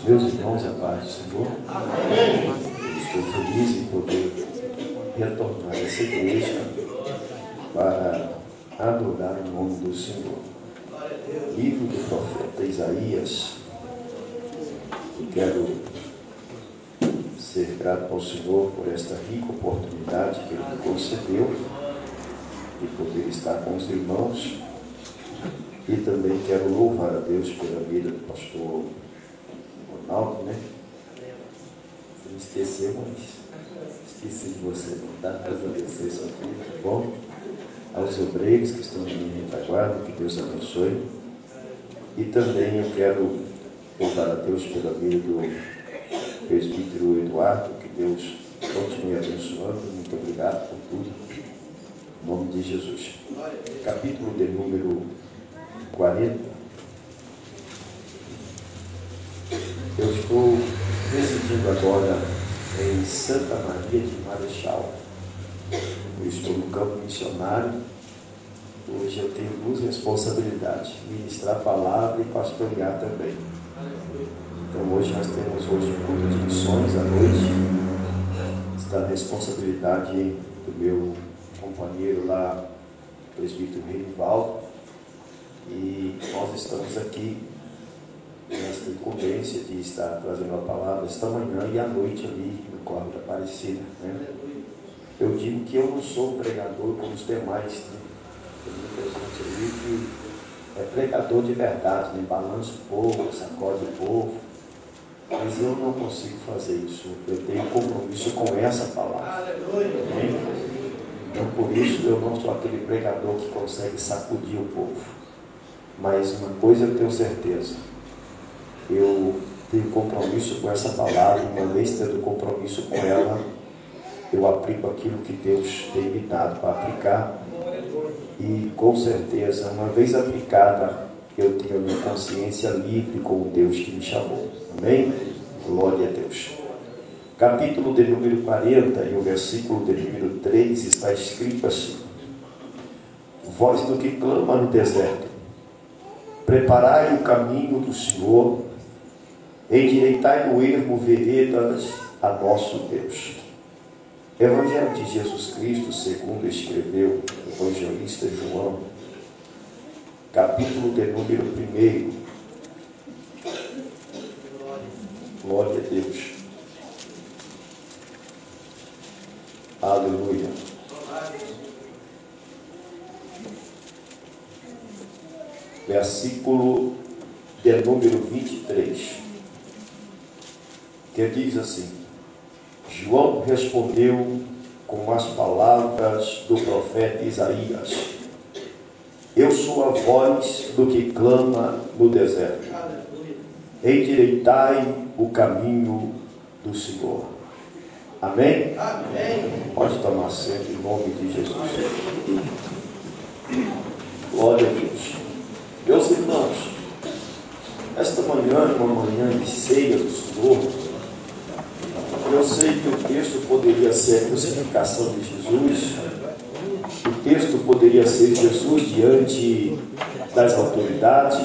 Meus irmãos, a paz do Senhor. Amém. Estou feliz em poder retornar a essa igreja para adorar o nome do Senhor. Livro do profeta Isaías. Eu quero ser grato ao Senhor por esta rica oportunidade que Ele me concedeu de poder estar com os irmãos. E também quero louvar a Deus pela vida do pastor Ronaldo, né? Você me esqueceu, mas esqueci de você, não dá para agradecer sua vida, tá bom? Aos obreiros que estão em retaguarda, que Deus abençoe. E também eu quero louvar a Deus pela vida do presbítero Eduardo, que Deus continue abençoando. Muito obrigado por tudo. Em nome de Jesus. Capítulo de número 40. Eu estou residindo agora em Santa Maria de Marechal. Eu estou no campo missionário. Hoje eu tenho duas responsabilidades: ministrar a palavra e pastorear também. Então hoje nós temos um culto de missões à noite. Está a responsabilidade do meu companheiro lá, o presbítero Renivaldo. E nós estamos aqui nessa incumbência de estar trazendo a palavra esta manhã e à noite ali no Córrego da Aparecida, né? Eu digo que eu não sou pregador como os demais, né? Tem muita gente ali que é pregador de verdade, né? Balança o povo, sacode o povo, mas eu não consigo fazer isso. Eu tenho compromisso com essa palavra, né? Então por isso eu não sou aquele pregador que consegue sacudir o povo. Mas uma coisa eu tenho certeza: eu tenho compromisso com essa palavra. Uma vez tendo compromisso com ela, eu aplico aquilo que Deus tem me dado para aplicar. E com certeza, uma vez aplicada, eu tenho a minha consciência livre com o Deus que me chamou. Amém? Glória a Deus. Capítulo de número 40 e o versículo de número 3 está escrito assim: voz do que clama no deserto, preparai o caminho do Senhor, endireitai no ermo veredas a nosso Deus. Evangelho de Jesus Cristo, segundo escreveu o evangelista João, capítulo de número 1. Glória a Deus. Aleluia. Versículo de número 23, que diz assim: João respondeu com as palavras do profeta Isaías: eu sou a voz do que clama no deserto, endireitai o caminho do Senhor. Amém? Amém. Pode tomar assento em nome de Jesus. Glória a Deus. Meus irmãos, esta manhã é uma manhã de ceia do Senhor. Eu sei que o texto poderia ser a crucificação de Jesus. O texto poderia ser Jesus diante das autoridades.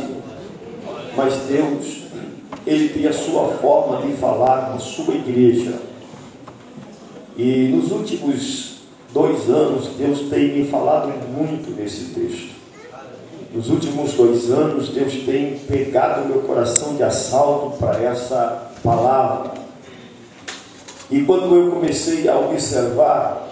Mas Deus, Ele tem a sua forma de falar com a sua igreja. E nos últimos 2 anos, Deus tem me falado muito nesse texto. Nos últimos 2 anos, Deus tem pegado o meu coração de assalto para essa palavra. E quando eu comecei a observar,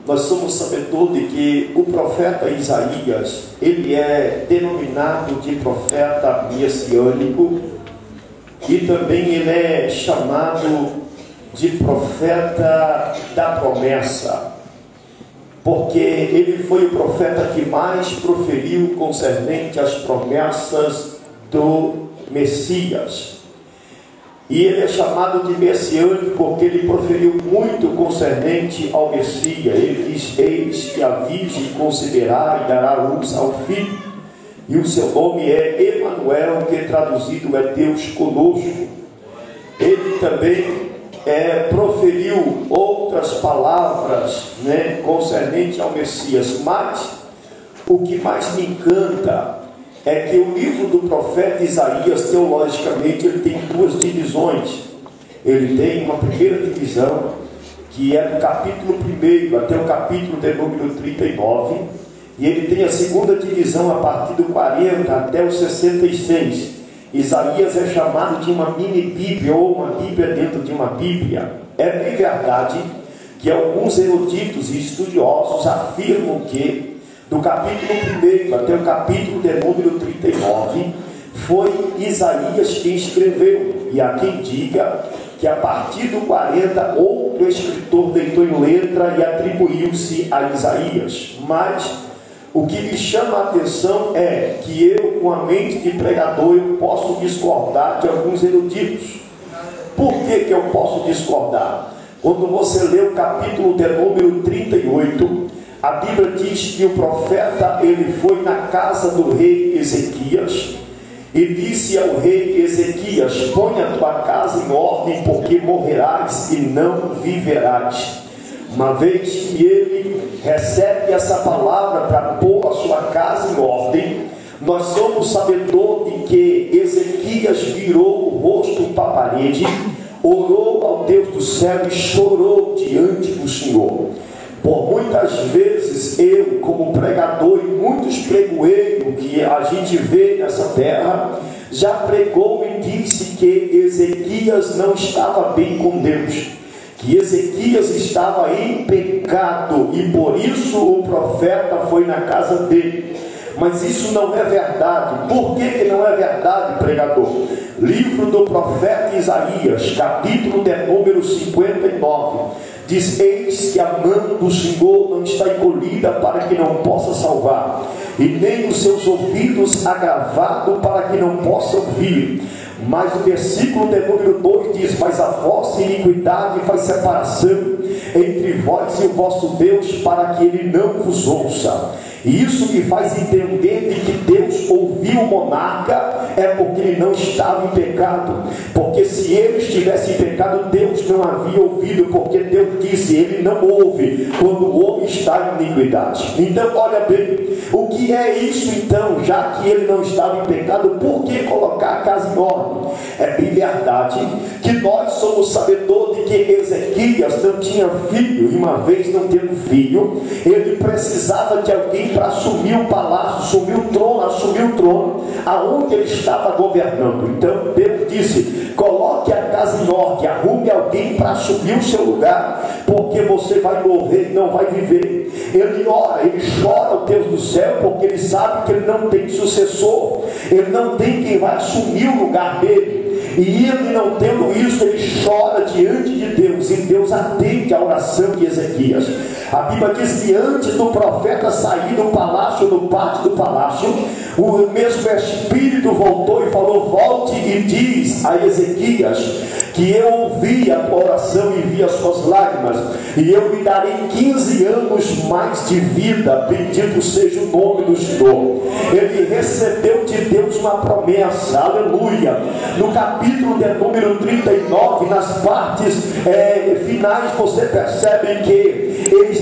nós somos sabedores de que o profeta Isaías, ele é denominado de profeta messiânico, e também ele é chamado de profeta da promessa, porque ele foi o profeta que mais proferiu concernente às promessas do Messias. E ele é chamado de messiânico porque ele proferiu muito concernente ao Messias. Ele diz: eis que a virgem conceberá e dará luz ao filho, e o seu nome é Emanuel, que traduzido é Deus conosco. Ele também proferiu outras palavras, concernente ao Messias. Mas o que mais me encanta é que o livro do profeta Isaías, teologicamente, ele tem duas divisões. Ele tem uma primeira divisão, que é do capítulo 1 até o capítulo de número 39, e ele tem a segunda divisão a partir do 40 até o 66. Isaías é chamado de uma mini-bíblia, ou uma bíblia dentro de uma bíblia. É bem verdade que alguns eruditos e estudiosos afirmam que do capítulo 1 até o capítulo de número 39 foi Isaías quem escreveu, e há quem diga que a partir do 40 outro escritor deitou em letra e atribuiu-se a Isaías. Mas o que me chama a atenção é que eu, com a mente de pregador, eu posso discordar de alguns eruditos. Por que eu posso discordar? Quando você lê o capítulo de número 38, a Bíblia diz que o profeta, ele foi na casa do rei Ezequias e disse ao rei Ezequias: põe a tua casa em ordem, porque morrerás e não viverás. Uma vez que ele recebe essa palavra para pôr a sua casa em ordem, nós somos sabedores de que Ezequias virou o rosto para a parede, orou ao Deus do céu e chorou diante do Senhor. Por muitas vezes eu, como pregador, e muitos pregoeiros que a gente vê nessa terra, já pregou e disse que Ezequias não estava bem com Deus, que Ezequias estava em pecado, e por isso o profeta foi na casa dele. Mas isso não é verdade. Por que não é verdade, pregador? Livro do profeta Isaías, capítulo de número 59, diz: eis que a mão do Senhor não está encolhida para que não possa salvar, e nem os seus ouvidos agravados para que não possa ouvir. Mas o versículo de número 2 diz: mas a vossa iniquidade faz separação entre vós e o vosso Deus, para que ele não vos ouça. E isso me faz entender de que Deus ouviu o monarca é porque ele não estava em pecado. Porque se ele estivesse em pecado, Deus não havia ouvido, porque Deus disse: ele não ouve quando o homem está em iniquidade. Então olha bem, o que é isso então? Já que ele não estava em pecado, por que colocar a casa em ordem? É bem verdade que nós somos sabedores de que Ezequias não tinha filho, e uma vez não tendo filho, ele precisava de alguém para assumir o palácio, assumir o trono aonde ele estava governando. Então Deus disse: coloque a casa em ordem, arrume alguém para assumir o seu lugar, porque você vai morrer e não vai viver. Ele ora, ele chora ao Deus do céu, porque ele sabe que ele não tem sucessor, ele não tem quem vai assumir o lugar dele. E ele, não tendo isso, ele chora diante de Deus, e Deus atende a oração de Ezequias. A Bíblia diz que antes do profeta sair do palácio, do pátio do palácio, o mesmo Espírito voltou e falou: volte e diz a Ezequias que eu ouvi a tua oração e vi as suas lágrimas, e eu lhe darei 15 anos mais de vida, bendito seja o nome do Senhor. Ele recebeu de Deus uma promessa, aleluia. No capítulo de número 39, nas partes finais, você percebe que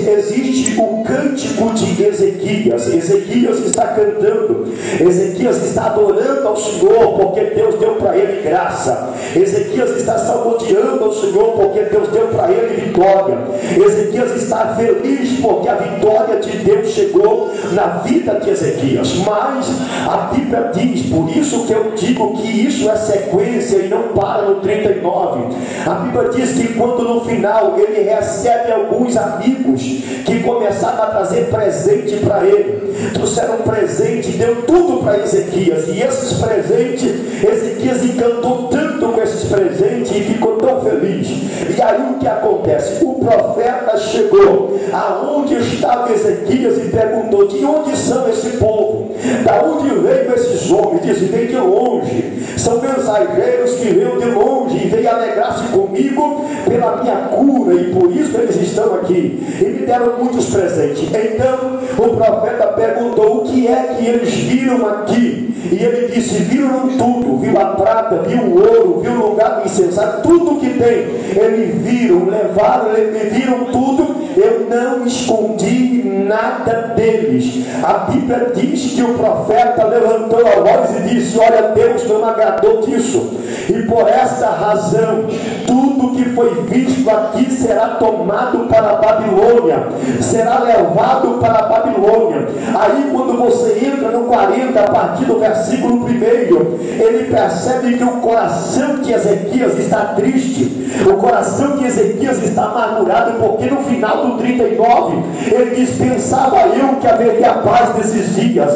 existe o cântico de Ezequias. Ezequias está cantando, Ezequias está adorando ao Senhor, porque Deus deu para ele graça. Ezequias está salmodiando ao Senhor, porque Deus deu para ele vitória. Ezequias está feliz porque a vitória de Deus chegou na vida de Ezequias. Mas a Bíblia diz, por isso que eu digo que isso é sequência e não para no 39. A Bíblia diz que quando no final ele recebe alguns amigos que começaram a trazer presente para ele, trouxeram presente, deu tudo para Ezequias, e esses presentes, Ezequias encantou tanto com esses presentes e ficou tão feliz. E aí o que acontece? O profeta chegou aonde estava Ezequias e perguntou: de onde são esse povo? Da onde veio esses homens? Diz: vem de longe, são mensageiros que veio de longe e veio alegrar-se comigo pela minha cura, e por isso eles estão aqui. e me deram muitos presentes. Então o profeta perguntou: o que é que eles viram aqui? E ele disse: viram tudo, viu a prata, viu o ouro, viu o lugar do incensário, tudo que tem, eles viram, levaram, viram tudo, eu não escondi nada deles. A Bíblia diz que o profeta levantou a voz e disse: olha, Deus não agradou disso, e por essa razão, tudo que foi visto aqui será tomado para a Babilônia, será levado para a Babilônia. Aí quando você entra no 40, a partir do versículo 1, ele percebe que o coração de Ezequias está triste, o coração de Ezequias está amargurado, porque no final do 39, ele diz: pensava eu que haveria paz nesses dias,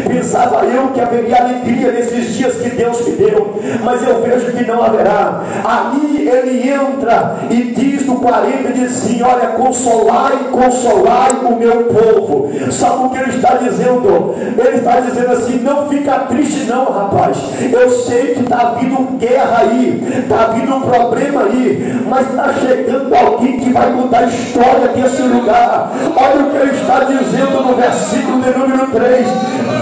pensava eu que haveria alegria nesses dias que Deus me deu, mas eu vejo que não haverá. Aí ele entra e diz no 40, diz assim: olha, consolai, consolai o meu povo. Sabe o que ele está dizendo? Ele está dizendo assim: não fica triste não, rapaz, eu sei que está vindo guerra aí, está vindo um problema aí, mas está chegando alguém que vai mudar a história desse lugar. Olha o que ele está dizendo no versículo de número 3: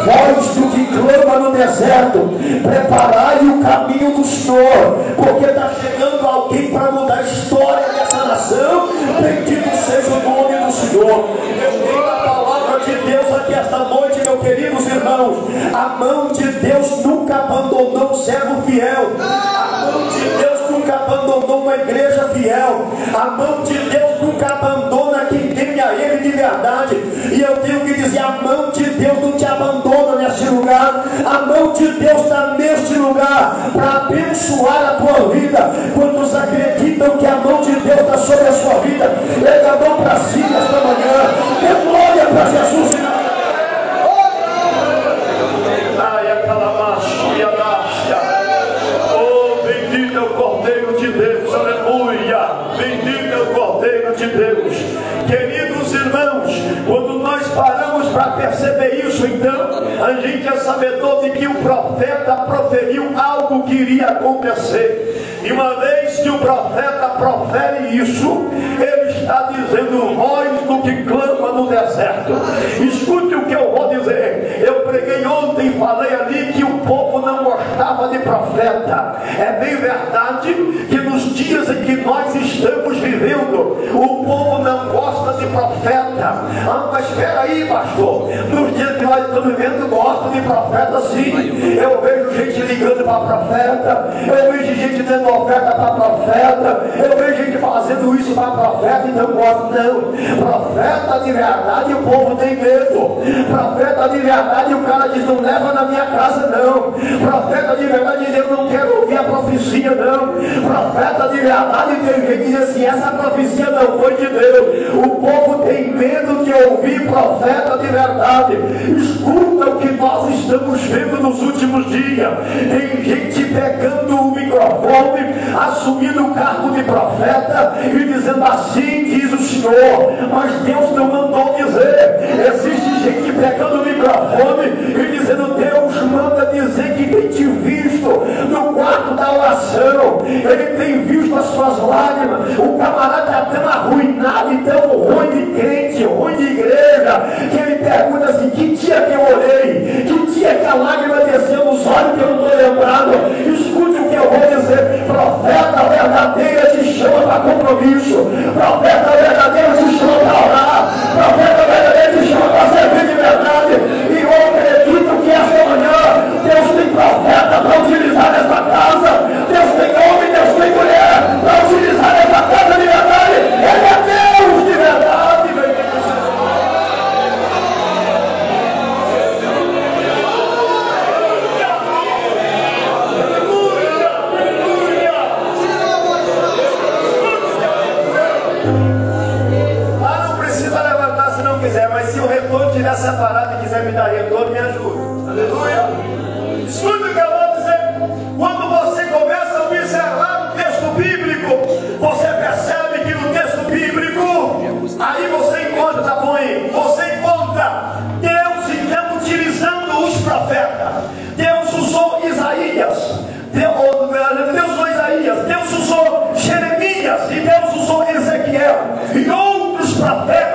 voz do que clama no deserto, preparai o caminho do Senhor, porque está chegando alguém para mudar a história dessa nação. Bendito seja o nome do Senhor. Eu tenho a palavra de Deus aqui esta noite, meus queridos irmãos. A mão de Deus nunca abandonou um servo fiel, a mão de Deus nunca abandonou uma igreja fiel, a mão de Deus nunca abandona quem teme a Ele de verdade. E eu tenho que dizer: a mão de Deus não te abandona neste lugar, a mão de Deus está neste lugar para abençoar a tua vida. Quantos acreditam que a mão de Deus está sobre a sua vida? Pega a mão para cima esta manhã, dê glória para Jesus. Ai, aquela machia, oh, bendito é o Cordeiro de Deus, aleluia, bendito é o Cordeiro de Deus. Queridos irmãos, quando nós paramos para perceber isso, então a gente é sabedor de que o profeta proferiu algo que iria acontecer. E uma vez que o profeta profere isso, ele está dizendo: voz do que clama no deserto. Escute o que eu vou dizer. Eu preguei ontem e falei ali que o povo não gostava de profeta. É bem verdade que nos dias em que nós estamos vivendo, o povo não gosta de profeta. Ah, mas espera aí, pastor, nos dias que nós estamos vivendo, gosta de profeta sim. Eu vejo gente ligando para profeta, eu vejo gente dando oferta para profeta, eu vejo gente fazendo isso para profeta e não gosta. Não, profeta de verdade o povo tem medo. Profeta de verdade o cara diz: não leva na minha casa não. Profeta de verdade diz: eu não quero ouvir a profecia não. Profeta de verdade tem gente que diz assim: essa profecia não foi de Deus. O povo tem medo de ouvir profeta de verdade. Escuta o que nós estamos vendo nos últimos dias. Tem gente pegando o microfone, assumindo o cargo de profeta e dizendo: assim diz o Senhor, mas Deus não mandou dizer. Existe gente pegando o microfone e dizendo: Deus manda dizer que tem te visto no quarto da oração, Ele tem visto as suas lágrimas. O camarada está tão arruinado e tão ruim de crente, ruim de igreja, que ele pergunta assim: que dia que eu orei? Que dia que a lágrima desceu nos olhos que eu não estou lembrado? Escute o que eu vou dizer: profeta verdadeiro te chama para compromisso, profeta verdadeiro te chama para orar, profeta verdadeiro te chama para servir de verdade. E eu acredito que esta manhã Deus tem profeta para utilizar nessa casa, Deus tem homem, Deus tem mulher para utilizar nessa casa de verdade. Ele é Deus de verdade. Mas se o retorno estiver separado e quiser me dar retorno, me ajuda. Aleluia. Escuta o que eu vou dizer. Quando você começa a observar o texto bíblico, você percebe que no texto bíblico, aí você encontra, tá bom aí? Você encontra Deus então utilizando os profetas. Deus usou Isaías. Deus usou Isaías. Deus usou Jeremias. E Deus usou Ezequiel. E outros profetas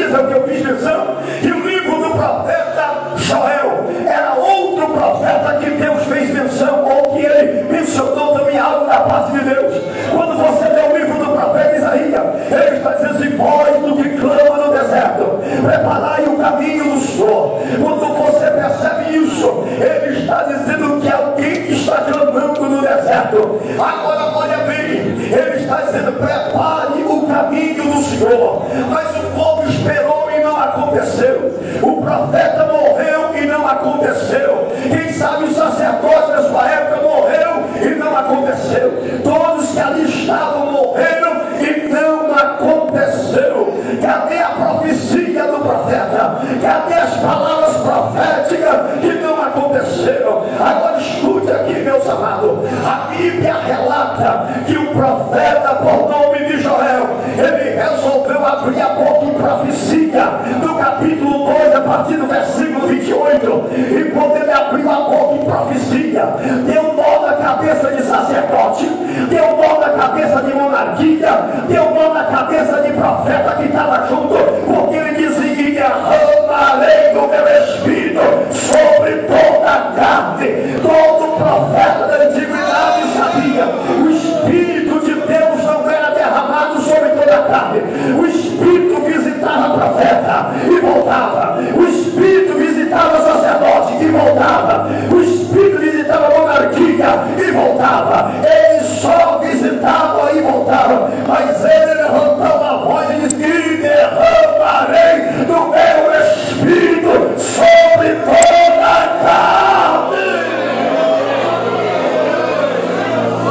profetiza o que eu fiz menção. E o livro do profeta Joel era outro profeta que Deus fez menção, ou que ele mencionou também algo da parte de Deus. Quando você lê o livro do profeta Isaías, ele está dizendo assim: voz do que clama no deserto, preparai o caminho do Senhor. Quando você percebe isso, ele está dizendo que alguém está clamando no deserto. Agora olha bem, ele está dizendo: prepare o caminho do Senhor. Mas o povo esperou e não aconteceu. O profeta morreu e não aconteceu. Quem sabe o sacerdote da sua época morreu e não aconteceu. Todos que ali estavam morreram e não aconteceu. Cadê a profecia do profeta? Cadê as palavras proféticas que não aconteceram? Agora escute aqui, meus amados. A Bíblia relata que o profeta, por nome de Joel, ele resolveu abrir a boca em profecia, no capítulo 2, a partir do versículo 28. E quando ele abriu a boca em profecia, deu nó na cabeça de sacerdote, deu nó na cabeça de monarquia, deu nó na cabeça de profeta que estava junto, porque ele dizia: e derramarei do meu espírito sobre toda a carne. Todo profeta da antiguidade sabia: o Espírito de Deus não era derramado sobre toda a carne. O Espírito visitava o profeta e voltava. O Espírito visitava o sacerdote e voltava. O Espírito visitava a monarquia e voltava. Ele só visitava e voltava. Mas ele levantou a voz e disse: e derramarei do meu Espírito sobre toda a carne.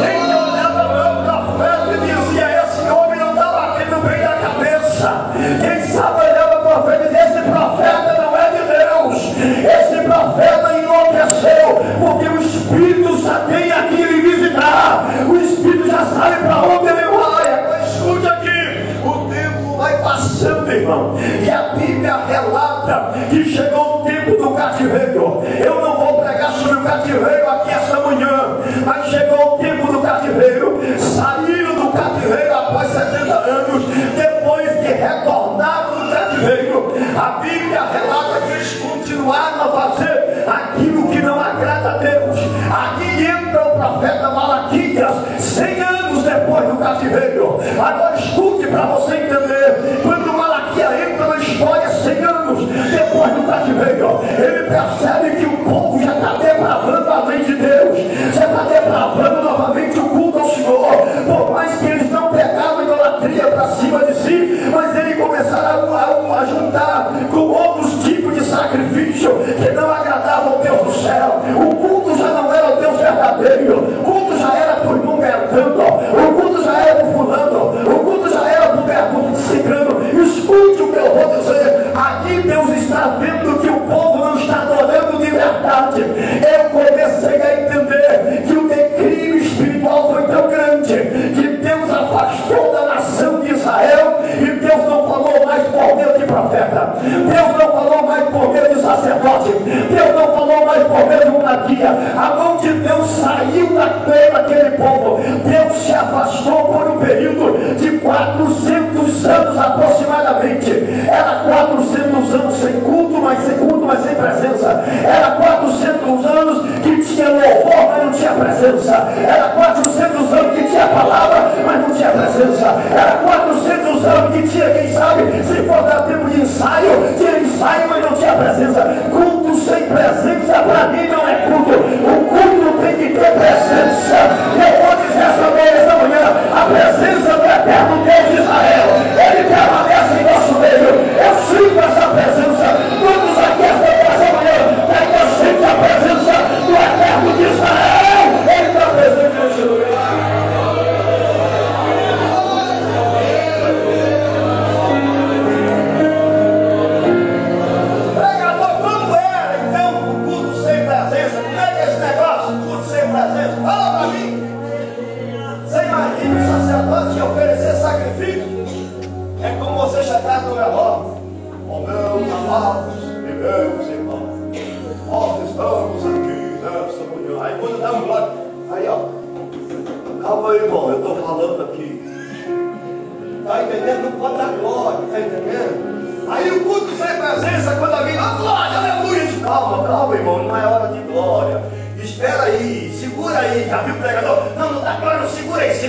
Quem olhava para o profeta e dizia: esse homem não está batendo bem na cabeça. Quem sabe olhava para o profeta e dizia: esse profeta não é de Deus. Esse profeta enlouqueceu, porque o Espírito já tem aqui ele visitar. O Espírito já sabe para onde ele vai. Agora escute aqui. O tempo vai passando, irmão, e a Bíblia relata que chegou o tempo do cativeiro. Eu não vou pregar sobre o cativeiro aqui esta manhã, mas chegou o tempo do cativeiro. Saíram do cativeiro após 70 anos, depois que retornaram do cativeiro. A Bíblia relata que eles continuaram a fazer aquilo que não agrada a Deus. Aqui entra o profeta Malaquias, 100 anos depois do cativeiro. Agora escute para você entender. Quando Malaquias entra na história 100 anos depois do cativeiro, ele percebe que o povo já está depravando a lei de Deus, já está depravando novamente o culto ao Senhor. Por mais que eles não pegavam a idolatria para cima de si, mas eles começaram a juntar com outros tipos de sacrifício que não agradavam ao Deus do céu. O culto já não era o Deus verdadeiro. O culto já era por irmão Bertando, o culto já era por fulano, o culto já era por Bertando Cicrano. Escute o que eu vou dizer. Aqui Deus está vendo que o povo não está adorando de verdade. Eu comecei a entender que o declínio espiritual foi tão grande que Deus afastou da nação de Israel, e Deus não falou mais por meio de profeta, Deus não falou mais por meio de sacerdote, Deus não falou mais por meio de monarquia. A mão de Deus saiu daquele povo. Deus se afastou por um período de 400 anos aproximadamente. Era 400 anos sem culto, mas sem presença. Era 400 anos que tinha louvor, mas não tinha presença. Era 400 anos que tinha palavra, mas não tinha presença. Era 400 anos que tinha, quem sabe, se for dar tempo de ensaio, tinha ensaio, mas não tinha presença. Culto sem presença para mim não é culto. O culto tem que ter presença. Eu vou dizer essa manhã: a presença do eterno Deus de Israel, ele permanece em nosso meio. Eu sinto essa presença. Todos aqui essa manhã, eu sinto a presença do eterno de Israel. Ele está presente nesse lugar. Pregador, como era então o culto sem presença? Como é que é esse negócio? Culto sem presença? Fala para mim. Você imagina o sacerdote oferecer sacrifício? É como você chegar no relógio: ó meus amados e meus irmãos, nós estamos aqui nessa manhã. Aí quando dá um glória, aí ó, calma aí, irmão, eu estou falando aqui. Está entendendo? Não pode dar glória, está entendendo? Aí o culto sem presença, quando alguém fala, glória, aleluia, calma, irmão, não é hora de glória. Espera aí, segura aí, já viu o pregador? Não dá glória, não, segura aí. Se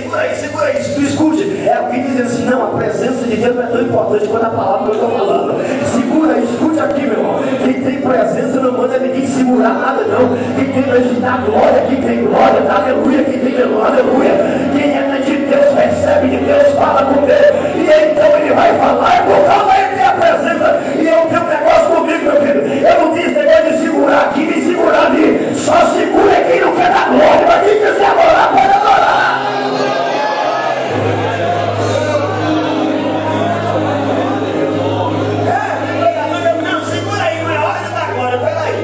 tu escute, é alguém dizendo assim, não, a presença de Deus não é tão importante quanto a palavra que eu estou falando. Segura aí, escute aqui, meu irmão. Quem tem presença não manda ninguém segurar nada, não. Quem tem vez de dar glória, quem tem glória, dá aleluia, quem tem aleluia. Quem é de Deus, recebe de Deus, fala com Deus. E então ele vai falar, por causa ele tem a presença. E eu tenho um negócio comigo, meu filho. Eu não disse negócio de segurar aqui, nem segurar ali. Só segura quem não quer dar glória, mas quem quiser adorar, pode adorar. Não, segura aí, não é hora de dar glória, peraí.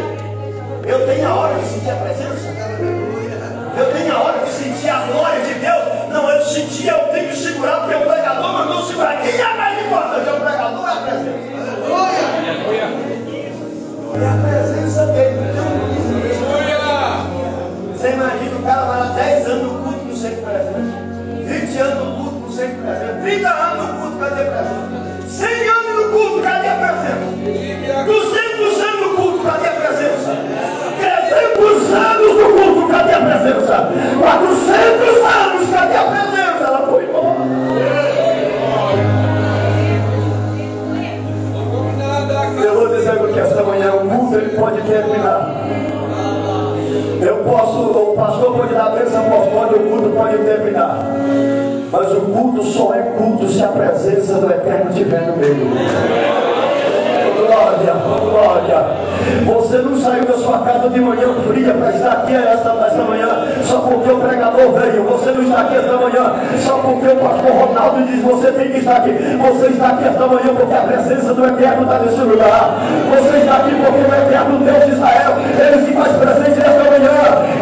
Eu tenho a hora de sentir a presença? Eu tenho a hora de sentir a glória de Deus? Não, eu tenho que segurar, porque o pregador mandou segurar. Quem é mais importante? É o pregador ou é a presença? É a presença dele. Você imagina, o cara vai lá 10 anos no culto no centro presente, 20 anos no culto no centro presente, 30 anos no culto, cadê a presença? 100 anos no culto, cadê a presença? 200 anos no culto, cadê a presença? 300 anos no culto, cadê a presença? 400 anos, cadê a presença? Ela foi embora. Eu vou dizer que esta manhã o culto ele pode terminar. O pastor pode dar a bênção apostólica, o culto pode terminar. Mas o culto só é culto se a presença do Eterno estiver no meio. Glória. Você não saiu da sua casa de manhã fria para estar aqui esta manhã só porque o pregador veio. Você não está aqui esta manhã só porque o pastor Ronaldo diz você tem que estar aqui. Você está aqui esta manhã porque a presença do Eterno está nesse lugar. Você está aqui porque o Eterno Deus de Israel, ele se faz presente nesta manhã.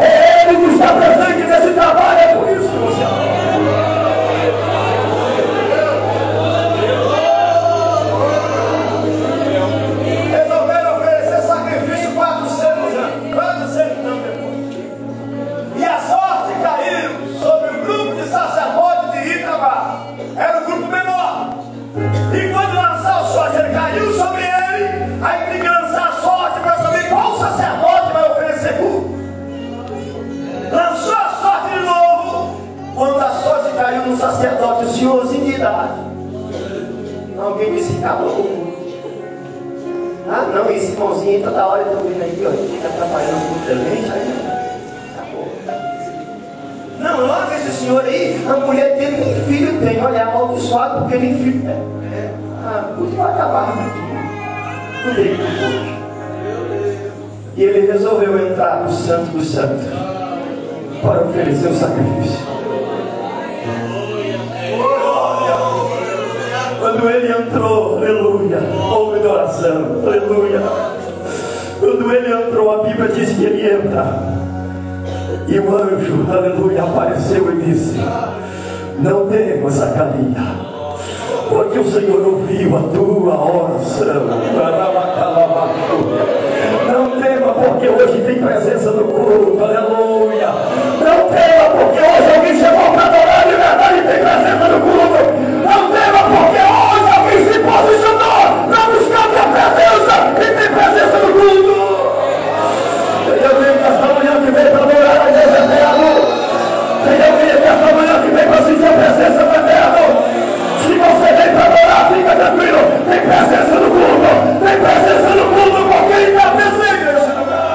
É ele que está presente nesse trabalho. É por isso que você era o grupo menor. E quando lançar o sorte, ele caiu sobre ele. Aí tem que lançar a sorte para saber qual sacerdote vai oferecer culto. Lançou a sorte de novo. Quando a sorte caiu no sacerdote, o senhorzinho de idade, alguém disse: acabou o culto. Ah, não, esse irmãozinho toda hora eu estou vendo aí, ó, ele fica atrapalhando o culto também. Acabou. Não, logo esse senhor aí, a mulher dele nem filho tem. Olha, amaldiçoado porque nem filho tem. Tudo vai acabar. Tudo aí hoje. E ele resolveu entrar no Santo dos Santos para oferecer o sacrifício. Quando ele entrou, aleluia, houve adoração, aleluia. Quando ele entrou, a Bíblia diz que ele entra. E o anjo, aleluia, apareceu e disse: não temas, Zacarias, porque o Senhor ouviu a tua oração. Não tema, porque hoje tem presença no culto, aleluia. Não tema, porque hoje alguém chegou para adorar de verdade e tem presença no culto. Não tema, porque hoje alguém se posicionou para buscar a presença e tem presença no culto. Tem alguém nesta manhã que veio para adorar a Deus eterno? Tem alguém nesta manhã que veio para sentir a presença do Eterno? Se você vem para adorar, fica tranquilo. Tem presença no culto. Tem presença no culto porque ele está presente nesse lugar.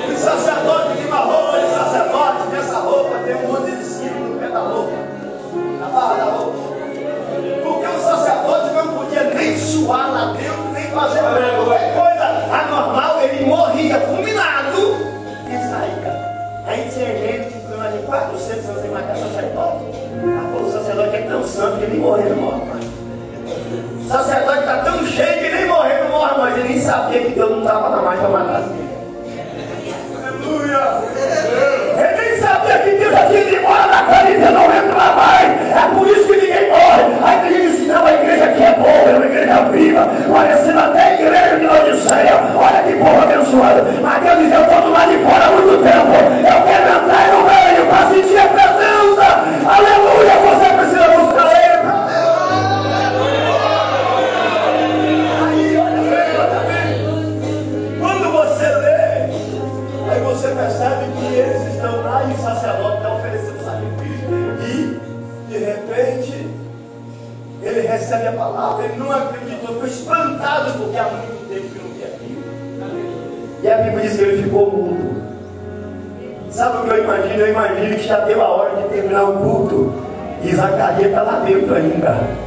O sacerdote de uma roupa de sacerdote, nessa roupa tem um monte de símbolo no pé da roupa, na barra da roupa. Porque o sacerdote não podia nem suar lá dentro, nem fazer branco. Qualquer coisa anormal, ele morria fulminado e saía. Aí tinha gente que foi mais de 400 anos sem matar sacerdote. O sacerdote é tão santo que nem morrer não morre mais. O sacerdote está tão cheio que nem morrer não morre mais. Ele nem sabia que Deus não estava mais para matar. Aleluia! Ele nem sabia que Deus já tinha ido embora da cara e Deus não entra mais. É por isso que ninguém morre. Aí tem gente que diz: não, a igreja aqui é boa, é uma igreja viva, parecendo até a igreja de Laodiceia. Olha que povo abençoado. Mas Deus diz: eu estou do lado de fora há muito tempo. Eu quero entrar e não venho para recebe a palavra, ele não acreditou, ficou espantado, porque há muito tempo que não via aquilo. E a Bíblia diz que ele ficou mudo. Sabe o que eu imagino? Eu imagino que já deu a hora de terminar o culto e Zacarias está lá dentro ainda.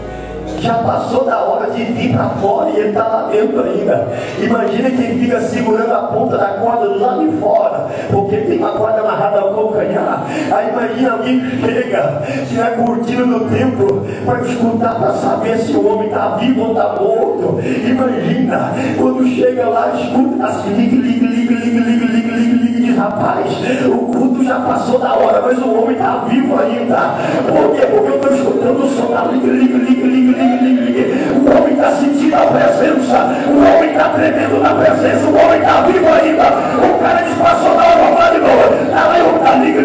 Já passou da hora de vir para fora e ele está lá dentro ainda. Imagina que ele fica segurando a ponta da corda do lado de fora, porque ele tem uma corda amarrada ao calcanhar. Aí imagina alguém que chega, tira a cortina do templo para escutar, para saber se o homem está vivo ou está morto. Imagina, quando chega lá, escuta assim, liga, diz, rapaz, o culto já passou da hora, mas o homem está vivo ainda. Por quê? Porque eu estou escutando o som da liga. O homem está sentindo a presença, o homem está tremendo na presença, o homem está vivo ainda. O cara diz, passou da hora, vamos lá de novo. Liga.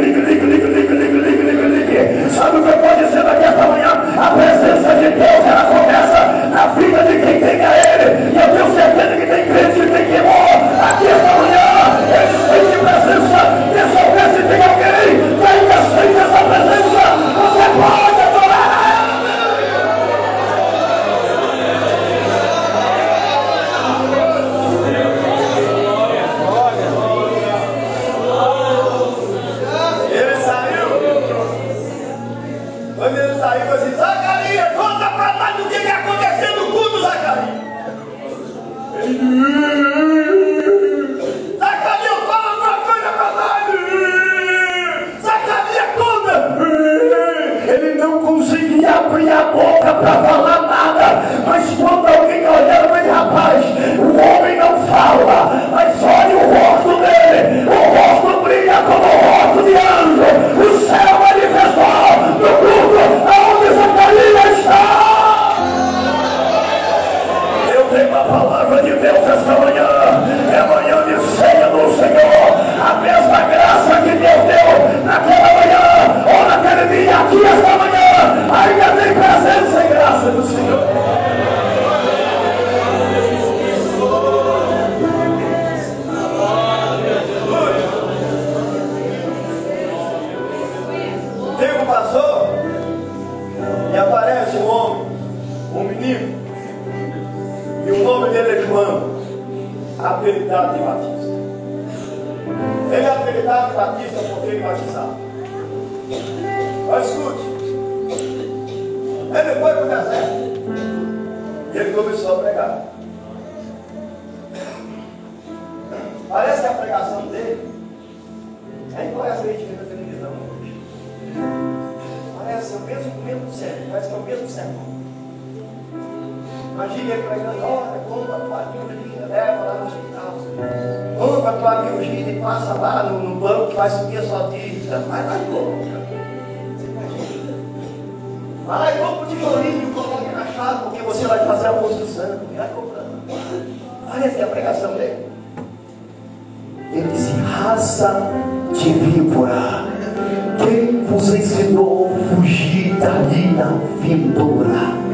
Sabe o que eu vou dizer daqui esta manhã? A presença de Deus, ela começa na vida de quem tem a Ele. E eu tenho certeza que tem crente que tem temor. Aqui esta manhã, eles sentem presença. Deixa eu ver se tem alguém que ainda sente essa presença. Você pode adorar. Quando ele saiu, eu disse, Zacarias, conta pra nós o que aconteceu no culto, Zacarias. Zacarias, fala uma coisa pra nós. Zacarias, conta. Ele não conseguia abrir a boca pra falar nada. Mas quando alguém olhava, mas rapaz, o homem não fala. Mas olha o rosto dele. O rosto brilha como o rosto de anjo. O céu manifestou no culto aonde Zacarias está. Eu tenho a palavra de Deus esta manhã. É manhã de ceia do Senhor. A mesma graça que Deus deu naquela manhã ou naquele dia, aqui esta manhã, ainda tem presença e graça do Senhor. O tempo passou e aparece um homem, um menino, e o nome dele é João, apelidado de Batista. Ele é apelidado de Batista porque ele batizava. Mas escute, ele foi para o deserto e ele começou a pregar. Parece que a pregação dele é igual essa que a gente vê na televisão hoje. Parece o mesmo sermão, parece que é o mesmo sermão. Imagina ele pregando, olha, compra a tua ungida, leva lá no hospital. Compra a tua ungida e passa lá no banco que vai subir a sua dívida. Vai lá e compra. Você imagina? Vai lá e compra o tijolinho, coloca na chave, porque você vai fazer a construção. Vai comprando. Parece que é a pregação dele. Ele disse, raça de víbora, quem vos ensinou a fugir da ira vindoura?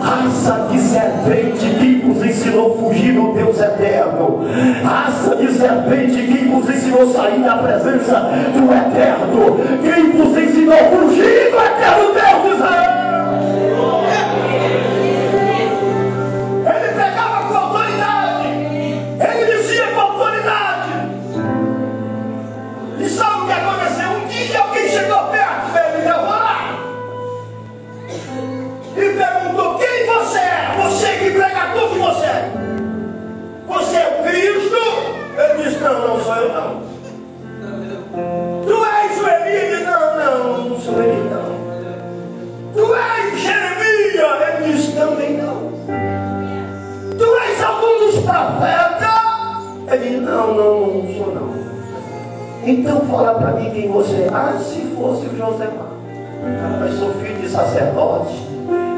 Raça de serpente, quem vos ensinou a fugir do Deus eterno? Raça de serpente, quem vos ensinou a sair da presença do eterno? Quem vos ensinou a fugir do eterno Deus de Israel? Ele pregava com autoridade, ele dizia com autoridade. E sabe o que aconteceu? Um dia alguém chegou perto dele e levou lá e perguntou, quem você é? Você que prega tudo que você é? Você é o Cristo? Ele disse, não sou eu não. Tu és o Elias? Não sou ele não. Tu és Jeremias? Ele disse, também não. Tu és algum dos profetas? Ele disse, não sou não. Então fala para mim quem você é. Ah, se fosse o Josemar. Mas sou filho de sacerdote,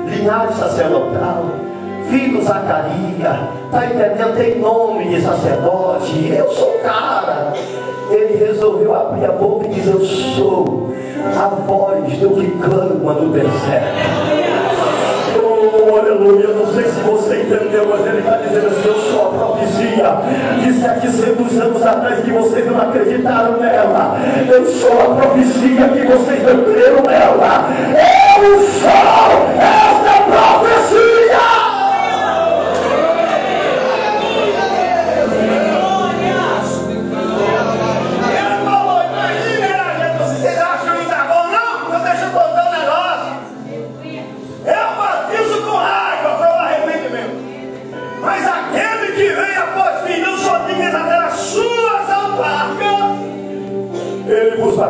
linhagem sacerdotal, filho Zacarias, está entendendo? Tem nome de sacerdote, eu sou o cara. Ele resolveu abrir a boca e dizer, eu sou a voz do que clama no deserto. Oh, aleluia, não sei se você entendeu, mas ele está dizendo assim, eu sou a profecia de 700 anos atrás que vocês não acreditaram nela. Eu sou a profecia que vocês não creram nela. Eu sou esta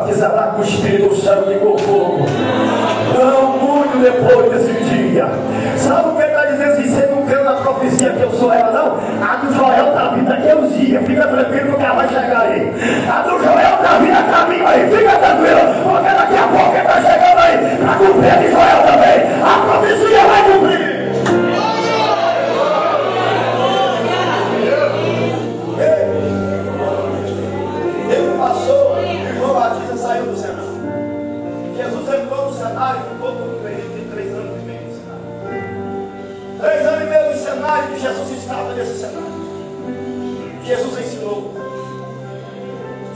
batizará com o Espírito Santo e com fogo. Não muito depois desse dia. Sabe o que ele está dizendo? Se você não crê na profecia que eu sou ela, não? A do Joel está vindo daqui a uns dias. Fica tranquilo que o cara vai chegar aí. A do Joel está vindo a caminho aí. Fica tranquilo, porque daqui a pouco ele está chegando aí para cumprir de Joel também. A profecia vai cumprir. Ele passou, o João Batista saiu do cenário. Jesus entrou no cenário e ficou por um período de 3 anos e meio no cenário. 3 anos e meio no cenário que Jesus estava nesse cenário. Jesus ensinou.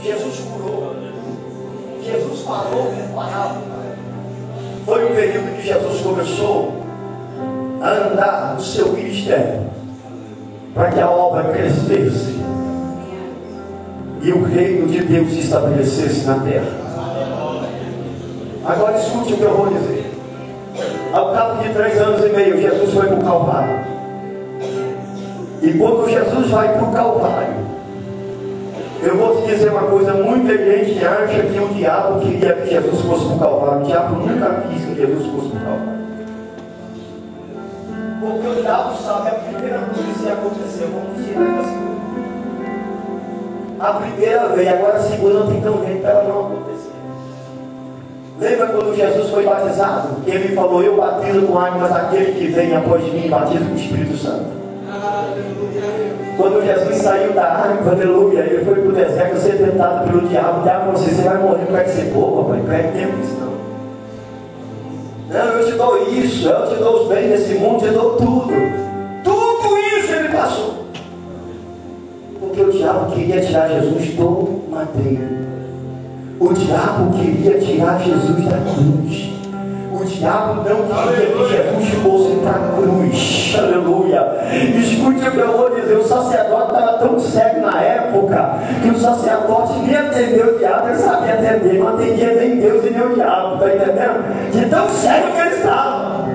Jesus curou. Jesus falou com palavras. Foi um período que Jesus começou a andar no seu ministério para que a obra crescesse e o reino de Deus se estabelecesse na terra. Agora escute o que eu vou dizer. Ao cabo de 3 anos e meio, Jesus foi para o Calvário. E quando Jesus vai para o Calvário, eu vou te dizer uma coisa: muita gente acha que o diabo queria que Jesus fosse para o Calvário. O diabo nunca quis que Jesus fosse para o Calvário. Porque o diabo sabe a primeira coisa que aconteceu. Vamos tirar da segunda. A primeira veio, agora a segunda não tem tão jeito para ela não acontecer. Lembra quando Jesus foi batizado? Ele falou: eu batizo com água, mas aquele que vem após mim batiza com o Espírito Santo. Quando Jesus saiu da água, aleluia, ele foi para o deserto ser tentado pelo diabo. O diabo falou assim: você vai morrer, não vai ser pouco, papai, perde tempo isso não. Não, eu te dou isso, eu te dou os bens desse mundo, eu te dou tudo. Tudo isso ele passou. Porque o diabo queria tirar Jesus do madeiro. O diabo queria tirar Jesus da cruz. O diabo não queria que Jesus fosse para a cruz. Aleluia. Escute o que eu vou dizer. O sacerdote estava tão cego na época que o sacerdote nem atendeu o diabo. Ele sabia atender, não atendia nem Deus e nem o diabo. Está entendendo? De tão cego que ele estava.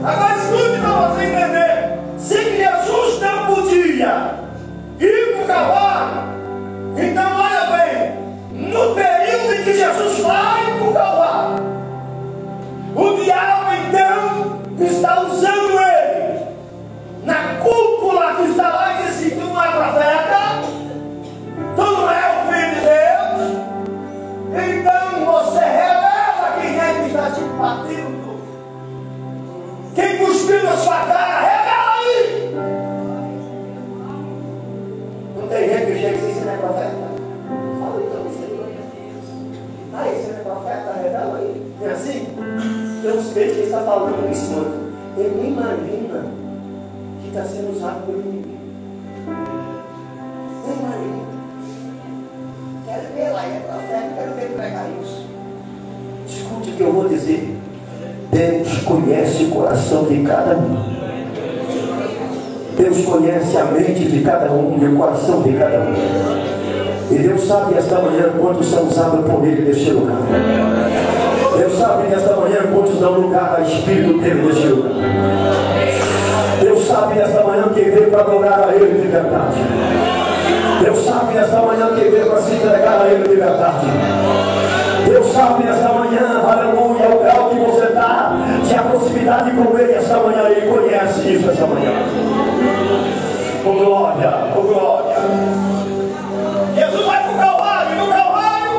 Agora escute para você entender. Se Jesus não podia ir para o Calvário, então olha bem. No período em que Jesus vai para o Calvário, o diabo então está usando ele na cúpula que está lá e diz: tu não é profeta, tu não é o filho de Deus, então você revela quem é que está te batendo, quem cuspiu na sua cara, revela aí. Não tem gente que chega e diz: você não é profeta? Fala então, você não é. Aí, você não é profeta? Revela aí. Não é assim? Tem uns peixes que ele está falando isso, mano. Ele nem imagina que está sendo usado pelo inimigo. Nem imagina. Quero ver lá, é profeta, quero ver pregar isso. Escute o que eu vou dizer. Deus conhece o coração de cada um. Deus conhece a mente de cada um e o coração de cada um. E Deus sabe esta manhã quantos são usados por Ele neste lugar. Deus sabe nesta manhã quantos dão lugar ao Espírito dele neste lugar. Deus sabe nesta manhã quem veio para adorar a Ele de verdade. Deus sabe nesta manhã quem veio para se entregar a Ele de verdade. Deus sabe nesta manhã, aleluia, o grau que você está de a proximidade com Ele esta manhã. Ele conhece isso esta manhã. Oh glória, oh glória. Jesus vai para o Calvário, e no Calvário,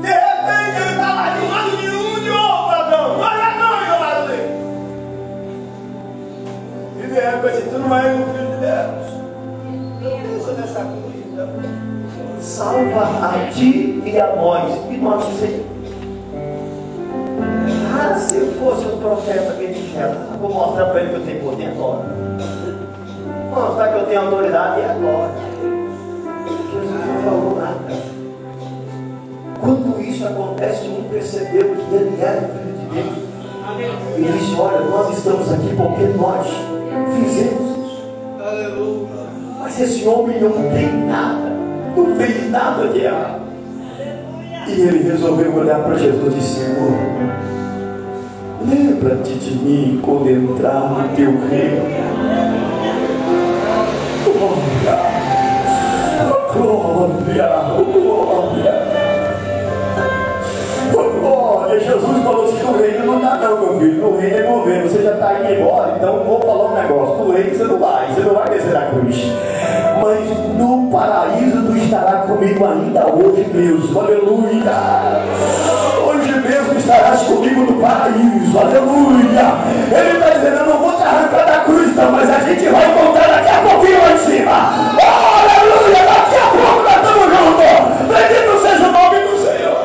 de repente ele está lá de um lado de um e de outro, Adão. Olha do lado dele. E de repente, tu não é o filho de Deus. Eu penso nessa coisa. Salva a ti e a nós. E nós dizemos: se eu fosse um profeta que dissesse, vou mostrar para ele que eu tenho poder agora. Vou mostrar que eu tenho autoridade agora. Jesus não falou nada. Quando isso acontece, um percebeu que ele era o Filho de Deus. E disse: olha, nós estamos aqui porque nós fizemos isso. Aleluia. Mas esse homem não tem nada, não fez nada de errado. E ele resolveu olhar para Jesus e disse: Senhor, lembra-te de mim quando entrar no teu reino. glória, glória. Glória, Jesus falou assim: no reino não dá não, meu filho, no reino é governo, você já está indo embora, então vou falar um negócio, no reino você não vai descer da cruz, mas no paraíso tu estará comigo ainda hoje mesmo, aleluia. Hoje mesmo estarás comigo no paraíso, aleluia. Ele está dizendo: eu não vou te arrancar da cruz não, mas a gente vai encontrar daqui a pouquinho lá em cima, oh, aleluia, daqui a pouco nós estamos juntos, bendito seja o nome do Senhor.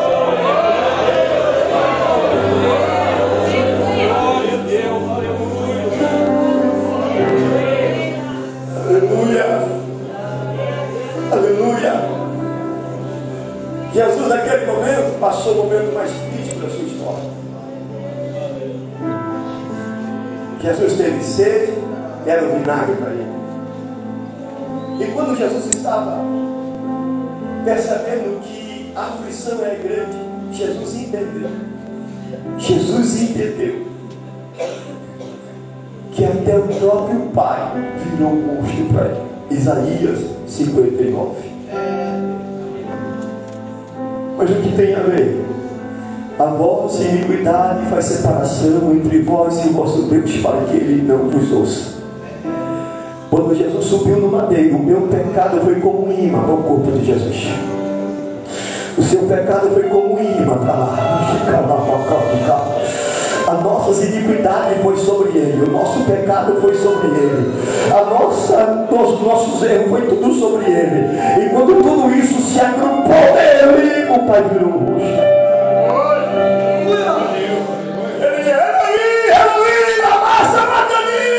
Aleluia, aleluia. Jesus naquele momento passou o momento mais crítico da sua história. Jesus teve sede, era um vinagre para ele. E quando Jesus estava percebendo que a aflição era grande, Jesus entendeu que até o próprio Pai virou um rosto para ele. Isaías 59. Mas o que tem a ver? A vossa iniquidade faz separação entre vós e o vosso Deus, para que ele não vos ouça. Quando Jesus subiu no madeiro, o meu pecado foi como um imã para o corpo de Jesus. O seu pecado foi como um imã para lá. A nossa iniquidade foi sobre ele, o nosso pecado foi sobre ele, nossos erros foi tudo sobre ele. E quando tudo isso se agrupou nele, o Pai virou o rosto. Ele lama sabachthani.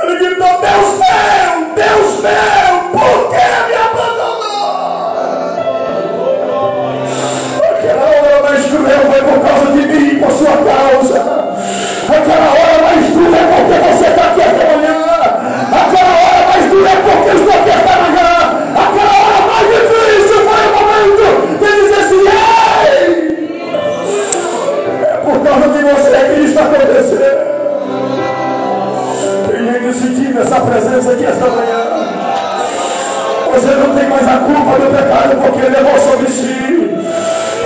Ele gritou: Deus meu, por que me abandonou? Aquela hora mais cruel foi por causa de mim, por sua causa. Aquela hora mais dura é porque você está aqui esta manhã. Aquela hora mais dura é porque eu estou aqui esta manhã. Aquela hora mais difícil foi o momento de dizer assim: ei, é por causa de você que isso aconteceu. Tem gente sentindo essa presença aqui esta manhã. Você não tem mais a culpa do pecado porque ele levou sobre si.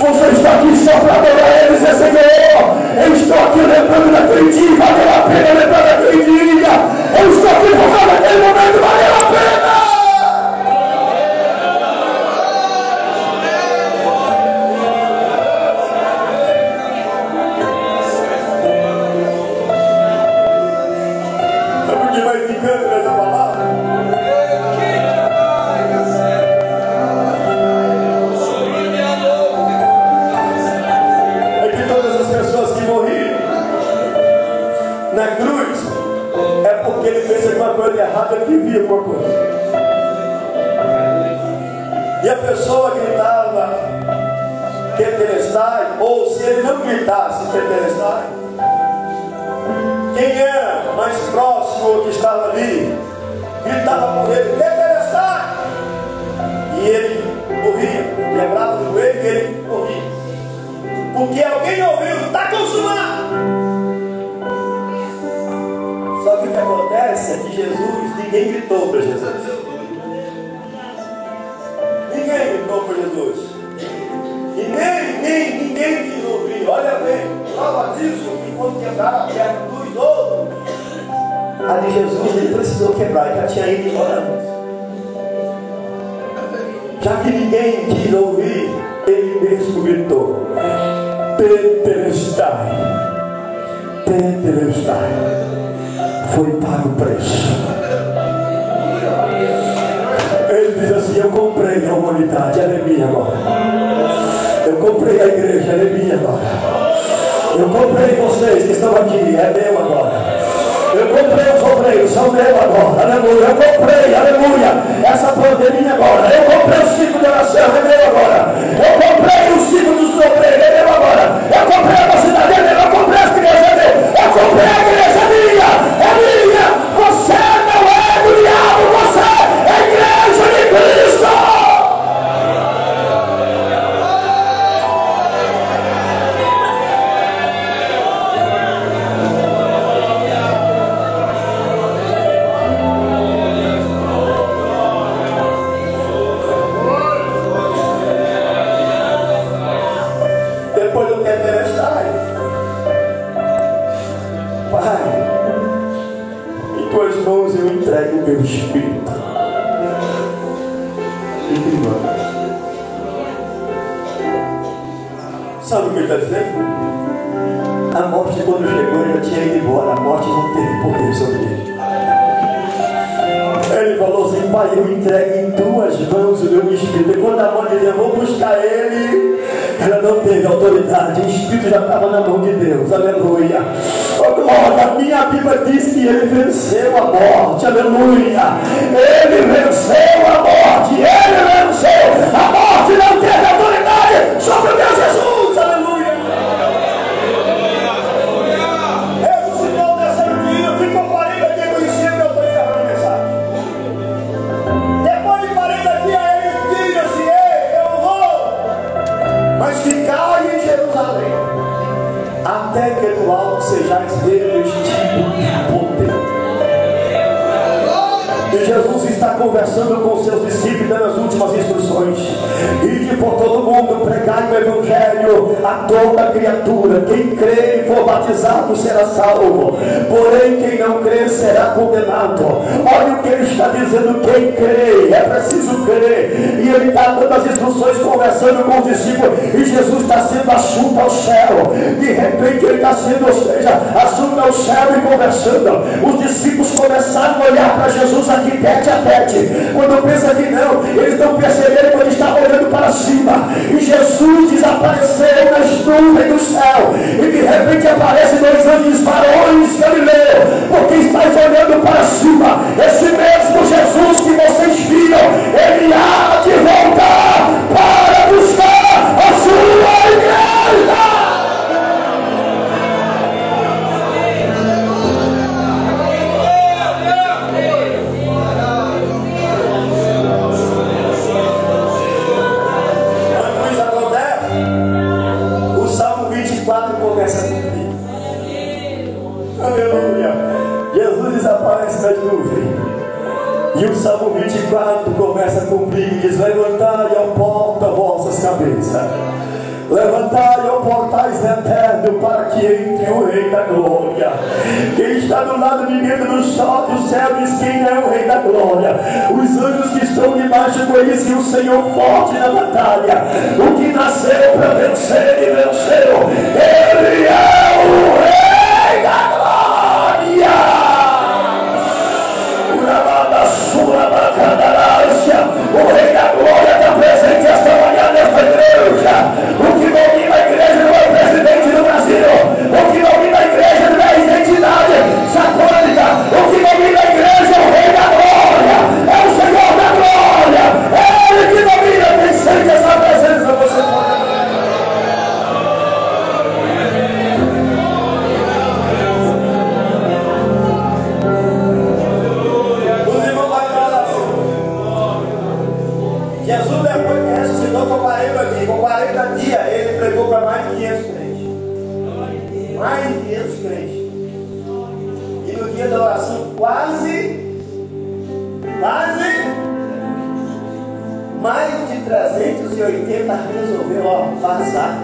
Você está aqui só para adorar ele e dizer: Senhor, eu estou aqui lembrando daquele dia, valeu a pena lembrar daquele dia. Eu estou aqui por causa daquele momento, valeu a pena. Sabe o que vai ficando nessa palavra? Na cruz é porque ele fez alguma coisa errada, ele vivia alguma coisa. E a pessoa gritava Tetelestai, ou se ele não gritasse Tetelestai, quem era mais próximo que estava ali gritava por ele Tetelestai, e ele morria, quebrava o joelho e ele morria, porque alguém ouviu: está consumado. Só que o que acontece é que ninguém gritou para Jesus. Ninguém gritou para Jesus. E nem ninguém quis ouvir. Olha bem, prova disso que quando quebraram a perna dos outros, a de Jesus ele precisou quebrar, ele já tinha ido embora antes. Já que ninguém quis ouvir, ele mesmo gritou: Tetelestai, Tetelestai. Foi pago o preço. Ele diz assim: eu comprei a humanidade, ela é minha agora. Eu comprei a igreja, ela é minha agora. Eu comprei vocês que estão aqui, é meu agora. Eu comprei os obreiros, são meu agora, aleluia. Eu comprei, aleluia, essa pandemia agora. Eu comprei o ciclo de oração, é meu agora. Eu comprei o ciclo dos obreiros, é meu agora. Eu comprei a cidade, é meu. Eu comprei as crianças, é meu. Eu comprei a igreja, é minha, é minha. Você não é do diabo, você é a igreja de Cristo. Sabe o que ele está dizendo? A morte, quando chegou, ele já tinha ido embora. A morte não teve poder sobre ele. Ele falou assim: Pai, eu entrego em tuas mãos o meu espírito. E quando a morte disse: eu vou buscar ele, ela não teve autoridade. O espírito já estava na mão de Deus. Aleluia. Oh, glória. A minha Bíblia diz que ele venceu a morte. Aleluia. Ele venceu a morte. Ele venceu. A morte não teve autoridade sobre o meu Jesus. Aleluia. Ressuscitou o terceiro dia. Ficou 40 dias conhecido. Eu estou encerrando a mensagem. Depois de 40 dias ele diz assim: ei, eu vou, mas ficai em Jerusalém, até que do alto sejais revestido de poder. E Jesus está conversando com os seus discípulos, dando as últimas instruções. Ide por todo mundo, pregai o Evangelho a toda criatura. Quem crê e for batizado será salvo, porém quem não crê será condenado. Olha o que ele está dizendo: quem crê, é preciso crer. E ele está dando as instruções, conversando com os discípulos. E Jesus está sendo assunto ao céu. De repente ele está sendo, ou seja, assunto ao céu e conversando. Os discípulos começaram a olhar para Jesus aqui tete a tete. Quando pensa que não, eles não perceberam quando estavam olhando para cima. E Jesus desapareceu nas nuvens do céu. E de repente aparecem dois anjos varões Galileu, porque estáis olhando para cima. Esse mesmo Jesus que vocês viram, ele há de voltar para buscar a sua igreja. Começa a cumprir. Aleluia. Jesus desaparece das nuvens. E o Salmo 24 começa a cumprir. Diz: levantai, ó porta, vossas cabeças. Levantai, ó portais eternos, para que entre o Rei da Glória. Quem está do lado direito do céu diz: quem é o Rei da Glória? Os anjos que estão debaixo conhecem o Senhor forte na batalha, o que nasceu para vencer e venceu. Ele é o Rei da Glória. O Rei da Glória está presente esta manhã nesta igreja. O que domina a igreja não é o presidente do Brasil. O que domina a igreja não é a identidade satânica. O que domina a igreja é o Rei da Glória. É o Senhor da Glória. É Ele que domina. Quem sente essa presença, você pode. Jesus, depois que ressuscitou com 40 dias, com 40 dias ele pregou para mais de 500 crentes. Mais de 500 crentes. E no dia da oração, quase mais de 380 resolveu vazar.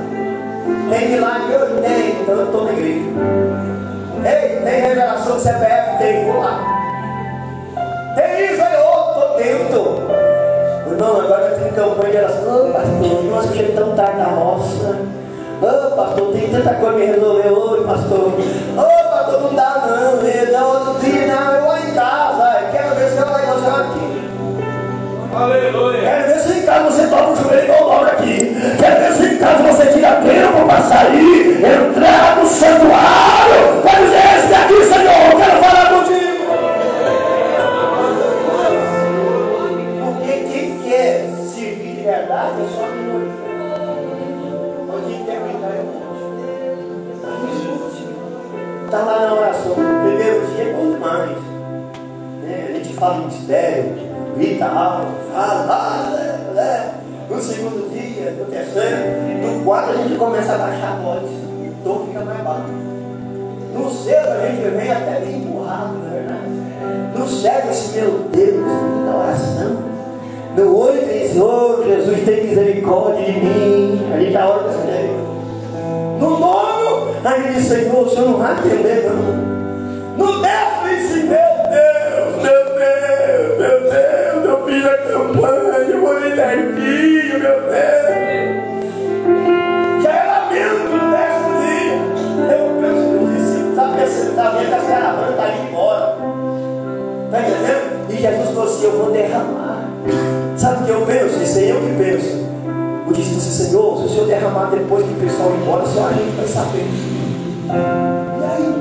Tem milagre hoje? Tem, então eu estou na igreja. Ei, tem revelação do CPF? Tem, vou lá. Tem isso aí, outro, estou dentro. Não, agora já tem campanha de oração. Ô pastor, nós que chegamos tão tarde na roça. Ô pastor, tem tanta coisa que resolver hoje, pastor. Ô pastor, não dá não, outro dia não, eu vou em casa. Quero ver se eu vai gostar aqui. Aleluia. Quero ver se em casa você toca o joelho igual Laura aqui. Quero ver se em casa você tira tempo para sair, entrar no santuário. Quero dizer, esse daqui, Senhor, eu quero falar contigo. Verdade é só minoria. Pode interpretar eu posso. Está lá na oração. No primeiro dia é bom demais. A gente fala em mistério, grita alto, fala. No segundo dia, no terceiro, no quarto a gente começa a baixar a voz. O tom fica mais baixo. No sexto a gente vem até bem empurrado, não é verdade? No sétimo, esse meu Deus, muita oração. No 8 diz: oh Jesus, tem misericórdia de mim. A gente está orando dessa maneira. No 9, a gente diz: Senhor, o Senhor não vai atender, não. No 10 diz: meu Deus, eu fiz a campanha, eu morei 10 dias, meu Deus. Já é lamento Eu disse assim: Senhor, se o Senhor derramar depois que o pessoal ir embora, só a gente vai saber. E aí,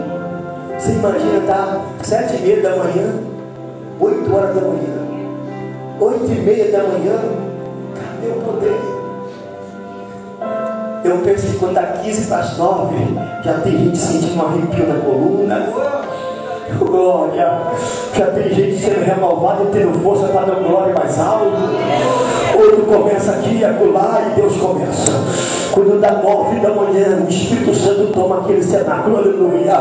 você imagina estar 7h30 da manhã, 8 horas da manhã, 8h30 da manhã, cadê o poder? Eu penso que quando dá 15 para as 9, já tem gente sentindo um arrepio na coluna. Glória! Já tem gente sendo renovada e tendo força para dar glória mais alto. Outro começa aqui e acolá e Deus começa. Quando dá 9 da manhã, o Espírito Santo toma aquele cenáculo, aleluia.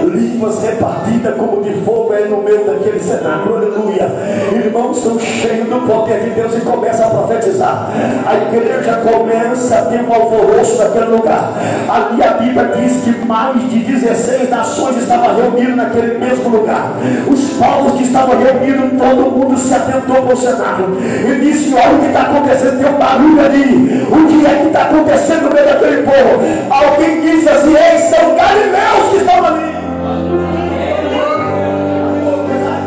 Línguas repartidas como de fogo é no meio daquele cenáculo, aleluia. Irmãos são cheios do poder de Deus e começa a profetizar. A igreja começa a ter um alvoroço naquele lugar. Ali a Bíblia diz que mais de 16 nações estavam reunidas naquele mesmo lugar. Os povos que estavam reunidos, todo mundo se atentou para o cenáculo e disse: olha o que está acontecendo, tem um barulho ali. O que é que está acontecendo no meio daquele povo? Alguém disse assim: ei, são galileus que estão ali.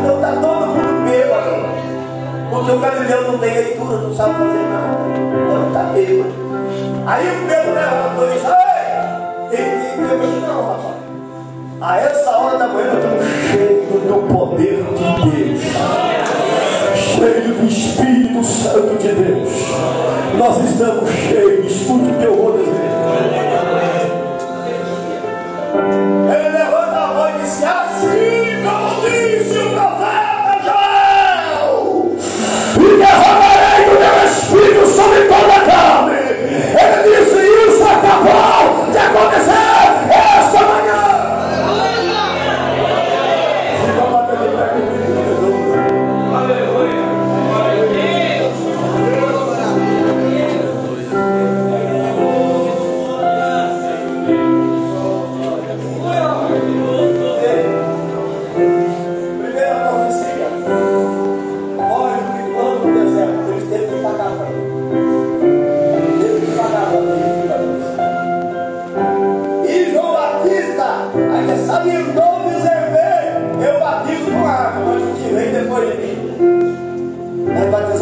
Então está todo mundo bêbado, porque o galileu não tem leitura, não sabe fazer nada, então está bêbado. Aí o Pedro levantou e disse: ei, bêbado não, rapaz. A essa hora da manhã nós estamos cheios do poder de Deus, cheios do Espírito Santo de Deus. Nós estamos cheios. Escuta o teu rodo. Ele levanta a voz e disse: assim como disse o profeta Joel, e derramarei do meu Espírito sobre toda a carne. Ele disse: isso acabou de acontecer esta manhã.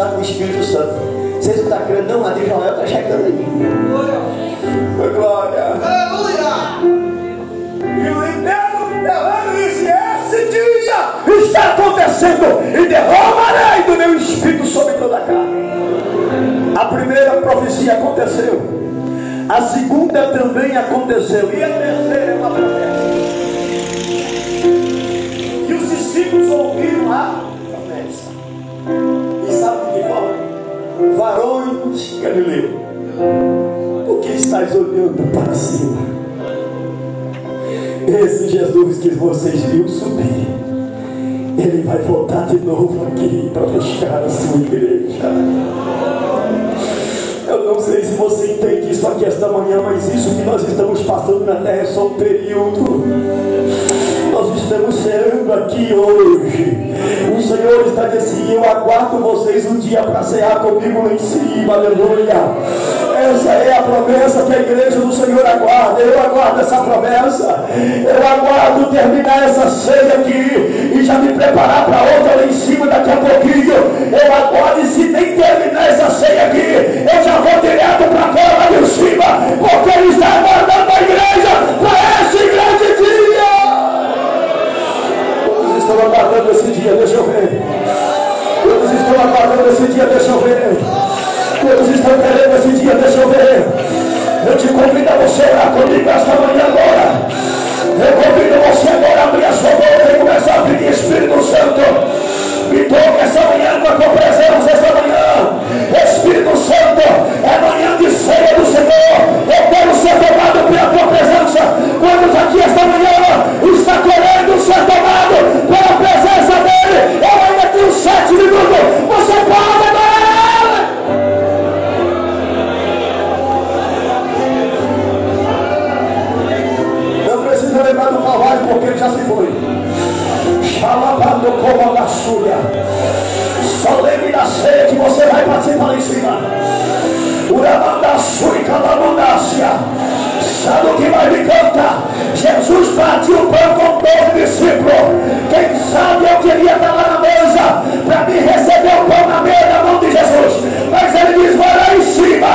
Com o Espírito Santo. Vocês não estão crendo, não? A de Joel está chegando aí. Glória. Aleluia. E o inferno derrama disse: esse dia está acontecendo e derramarei do meu Espírito sobre toda a carne. A primeira profecia aconteceu, a segunda também aconteceu, e a terceira é uma promessa. E os discípulos ouviram a promessa. E sabe o que foi? Varões Galileu, por que estáis olhando para cima? Esse Jesus que vocês viram subir, ele vai voltar de novo aqui para buscar a sua igreja. Eu não sei se você entende isso aqui esta manhã, mas isso que nós estamos passando na terra é só um período. Nós estamos ceando aqui hoje. O Senhor está dizendo: eu aguardo vocês um dia para cear comigo lá em cima, aleluia. Essa é a promessa que a igreja do Senhor aguarda. Eu aguardo essa promessa. Eu aguardo terminar essa ceia aqui e já me preparar para outra lá em cima daqui a pouquinho. Eu aguardo, e se nem terminar essa ceia aqui, eu já vou direto para fora lá em cima, porque Ele está aguardando a igreja para esse grande dia. Todos estão aguardando esse dia, deixa eu ver. Todos estão aguardando esse dia, deixa eu ver. Todos estão querendo esse dia, deixa eu ver. Eu te convido a você orar comigo esta manhã agora. Eu convido você agora a abrir a sua boca e começar a pedir: Espírito Santo, me toque essa manhã com a tua presença esta manhã. Espírito Santo, é manhã de ceia do Senhor. Eu quero ser tomado pela tua presença. Quantos aqui esta manhã está querendo ser tomado pela presença dele? Eu ainda tenho 7 minutos. Você pode adorar ele. Não precisa lembrar do Calvário, porque ele já se foi. Chamando como a súria. Só lembre da ceia que você vai participar lá em cima. Uramanda sui calamandácia. Sabe o que vai me cantar? Jesus partiu o pão com 12 discípulos. Quem sabe eu queria estar lá na mesa para me receber o pão na mão de Jesus. Mas ele diz: vai lá em cima.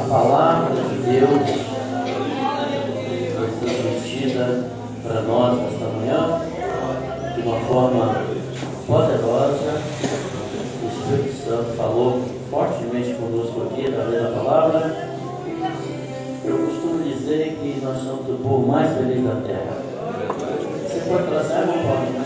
palavra de Deus foi transmitida para nós nesta manhã de uma forma poderosa. O Espírito Santo falou fortemente conosco aqui através da palavra. Eu costumo dizer que nós somos o povo mais feliz da terra. Você pode trazer uma palavra?